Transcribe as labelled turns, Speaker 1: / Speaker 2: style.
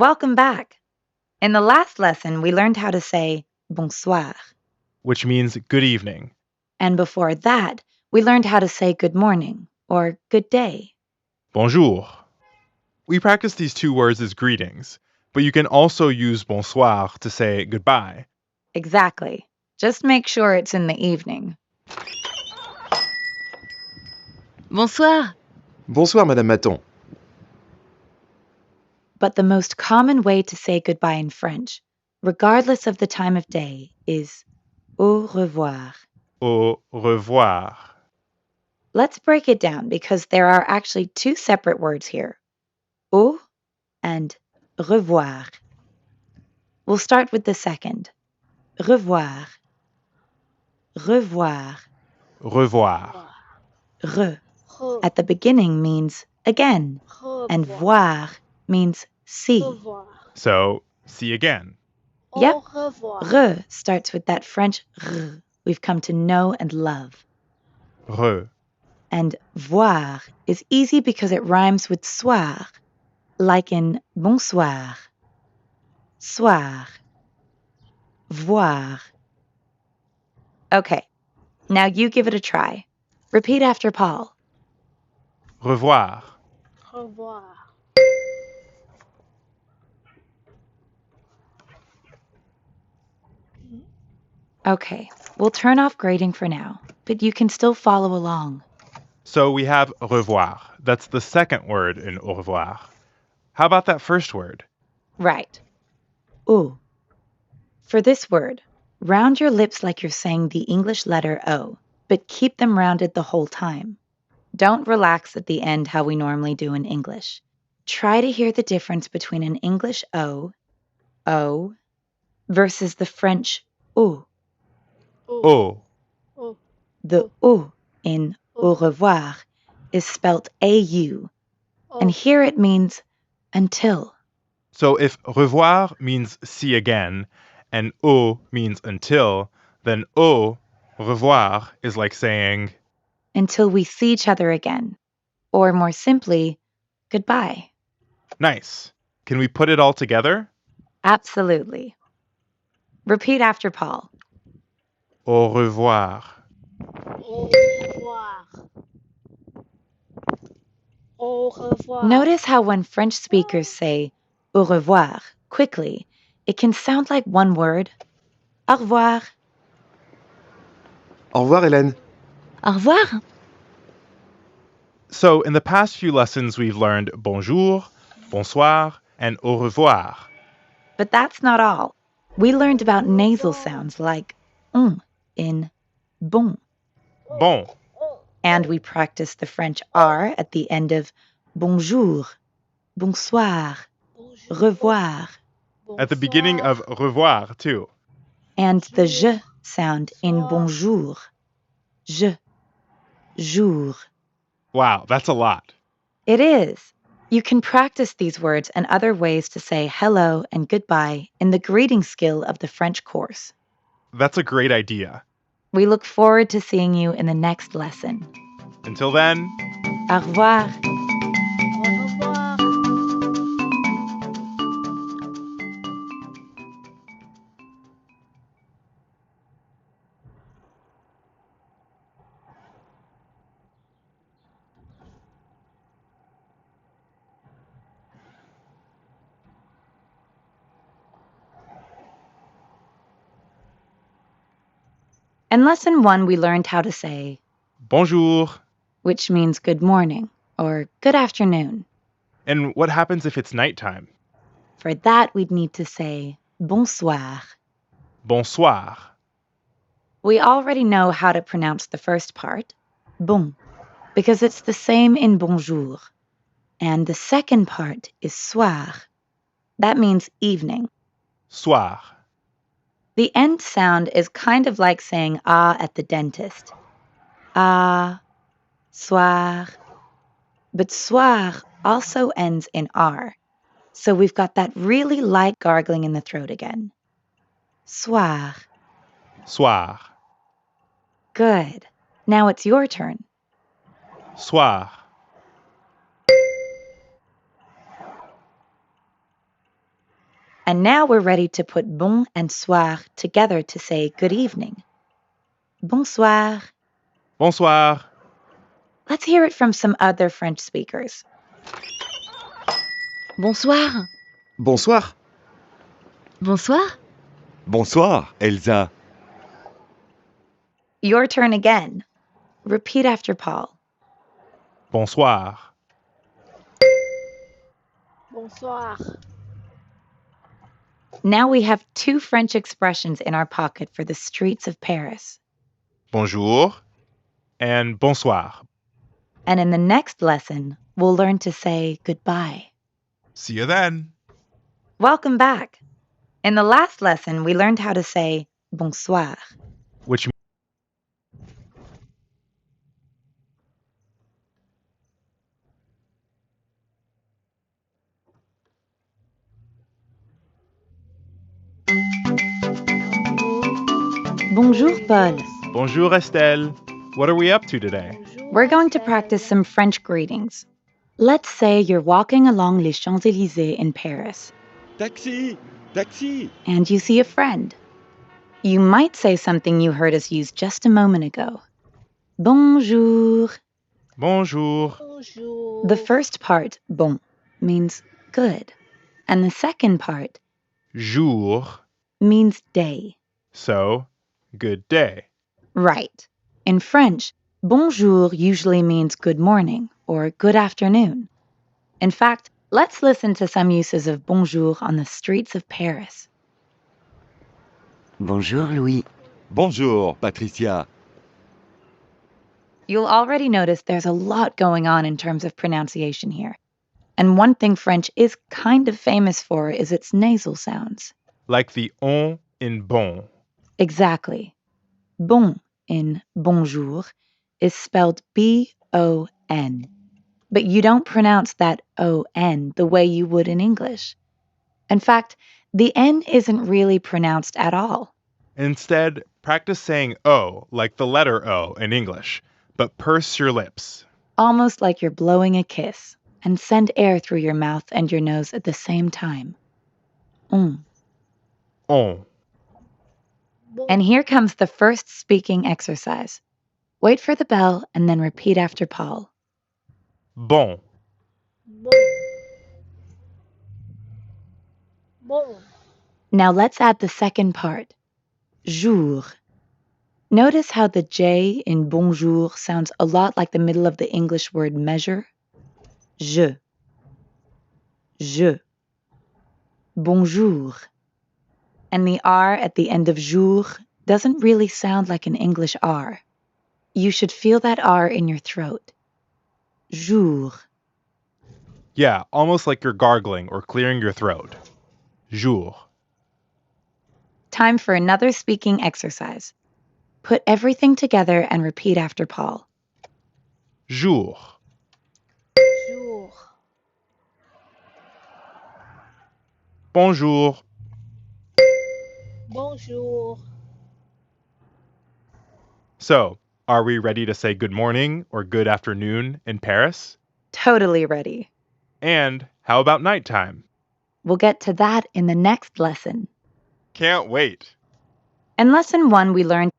Speaker 1: Welcome back. In the last lesson, we learned how to say bonsoir.
Speaker 2: which means good evening.
Speaker 1: And before that, we learned how to say good morning or good day.
Speaker 2: Bonjour. We practice these two words as greetings, but you can also use bonsoir to say goodbye.
Speaker 1: Exactly. Just make sure it's in the evening.
Speaker 3: Bonsoir.
Speaker 4: Bonsoir, Madame Maton.
Speaker 1: But the most common way to say goodbye in French, regardless of the time of day, is au revoir.
Speaker 2: Au revoir.
Speaker 1: Let's break it down because there are actually two separate words here, au and revoir. We'll start with the second, revoir. Revoir.
Speaker 2: Revoir.
Speaker 1: Re at the beginning means again, and voir means see.
Speaker 2: So, see again.
Speaker 1: Yep, re starts with that French r we've come to know and love.
Speaker 2: Re.
Speaker 1: And voir is easy because it rhymes with soir, like in bonsoir. Soir. Voir. Okay, now you give it a try. Repeat after Paul.
Speaker 2: Revoir.
Speaker 1: Okay, we'll turn off grading for now, but you can still follow along.
Speaker 2: So we have revoir. That's the second word in au revoir. How about that first word?
Speaker 1: Right. Ou. For this word, round your lips like you're saying the English letter O, but keep them rounded the whole time. Don't relax at the end how we normally do in English. Try to hear the difference between an English O, versus the French ou.
Speaker 2: Au.
Speaker 1: The ou in au revoir is spelt AU, and here it means until.
Speaker 2: So if revoir means see again and au means until, then au revoir is like saying
Speaker 1: Until we see each other again. Or more simply, goodbye.
Speaker 2: nice. Can we put it all together?
Speaker 1: Absolutely. Repeat after Paul.
Speaker 2: Au revoir.
Speaker 1: Notice how when French speakers say au revoir quickly, it can sound like one word. Au revoir.
Speaker 4: Au revoir, Hélène.
Speaker 3: Au revoir.
Speaker 2: So in the past few lessons, we've learned bonjour, bonsoir, and au revoir.
Speaker 1: But that's not all. We learned about nasal sounds like in bon.
Speaker 2: Bon.
Speaker 1: And we practiced the French R at the end of bonjour, bonsoir, revoir.
Speaker 2: At the beginning of revoir, too.
Speaker 1: And the je sound in bonjour. Je, jour.
Speaker 2: Wow, that's a lot.
Speaker 1: It is. You can practice these words and other ways to say hello and goodbye in the greeting skill of the French course.
Speaker 2: That's a great idea.
Speaker 1: We look forward to seeing you in the next lesson.
Speaker 2: Until then,
Speaker 1: Au revoir. In lesson 1, we learned how to say,
Speaker 2: bonjour.
Speaker 1: which means good morning or good afternoon.
Speaker 2: And what happens if it's nighttime?
Speaker 1: For that, we'd need to say bonsoir.
Speaker 2: Bonsoir.
Speaker 1: We already know how to pronounce the first part, bon, because it's the same in bonjour. And the second part is soir. That means evening.
Speaker 2: Soir.
Speaker 1: The end sound is kind of like saying ah at the dentist. Ah, soir. But soir also ends in R. So we've got that really light gargling in the throat again. Soir.
Speaker 2: Soir.
Speaker 1: Good. Now it's your turn.
Speaker 2: Soir.
Speaker 1: And now we're ready to put bon and soir together to say good evening. Bonsoir.
Speaker 2: Bonsoir.
Speaker 1: Let's hear it from some other French speakers.
Speaker 3: Bonsoir.
Speaker 4: Bonsoir.
Speaker 3: Bonsoir.
Speaker 4: Bonsoir, Elsa.
Speaker 1: Your turn again. Repeat after Paul.
Speaker 2: Bonsoir.
Speaker 5: Bonsoir.
Speaker 1: Now we have two French expressions in our pocket for the streets of Paris.
Speaker 2: Bonjour and bonsoir.
Speaker 1: And in the next lesson, we'll learn to say goodbye.
Speaker 2: See you then.
Speaker 1: Welcome back. In the last lesson, we learned how to say bonsoir.
Speaker 2: Which
Speaker 1: Bonjour, Paul.
Speaker 2: Bonjour, Estelle. What are we up to today?
Speaker 1: We're going to practice some French greetings. Let's say you're walking along les Champs-Élysées in Paris,
Speaker 4: Taxi! Taxi!
Speaker 1: and you see a friend. You might say something you heard us use just a moment ago. Bonjour.
Speaker 2: Bonjour.
Speaker 5: Bonjour.
Speaker 1: The first part, bon, means good. And the second part
Speaker 2: Jour.
Speaker 1: means day.
Speaker 2: So, good day.
Speaker 1: Right. In French, bonjour usually means good morning or good afternoon. In fact, let's listen to some uses of bonjour on the streets of Paris.
Speaker 6: Bonjour, Louis.
Speaker 4: Bonjour, Patricia.
Speaker 1: You'll already notice there's a lot going on in terms of pronunciation here. And one thing French is kind of famous for is its nasal sounds.
Speaker 2: Like the on in bon.
Speaker 1: Exactly. Bon in bonjour is spelled B-O-N. But you don't pronounce that O-N the way you would in English. In fact, the N isn't really pronounced at all.
Speaker 2: Instead, practice saying O like the letter O in English, but purse your lips.
Speaker 1: Almost like you're blowing a kiss, and send air through your mouth and your nose at the same time.
Speaker 2: On.
Speaker 1: And here comes the first speaking exercise. Wait for the bell and then repeat after Paul.
Speaker 2: Bon.
Speaker 5: Bon. Bon.
Speaker 1: Now let's add the second part. Jour. Notice how the J in bonjour sounds a lot like the middle of the English word measure? Je. Je. Bonjour. And the R at the end of jour doesn't really sound like an English R. You should feel that R in your throat. Jour.
Speaker 2: Yeah, almost like you're gargling or clearing your throat. Jour.
Speaker 1: Time for another speaking exercise. Put everything together and repeat after Paul.
Speaker 2: Jour.
Speaker 5: Jour.
Speaker 2: Bonjour.
Speaker 5: Bonjour.
Speaker 2: So, are we ready to say good morning or good afternoon in Paris?
Speaker 1: Totally ready.
Speaker 2: And how about nighttime?
Speaker 1: We'll get to that in the next lesson.
Speaker 2: Can't wait.
Speaker 1: In lesson 1, we learned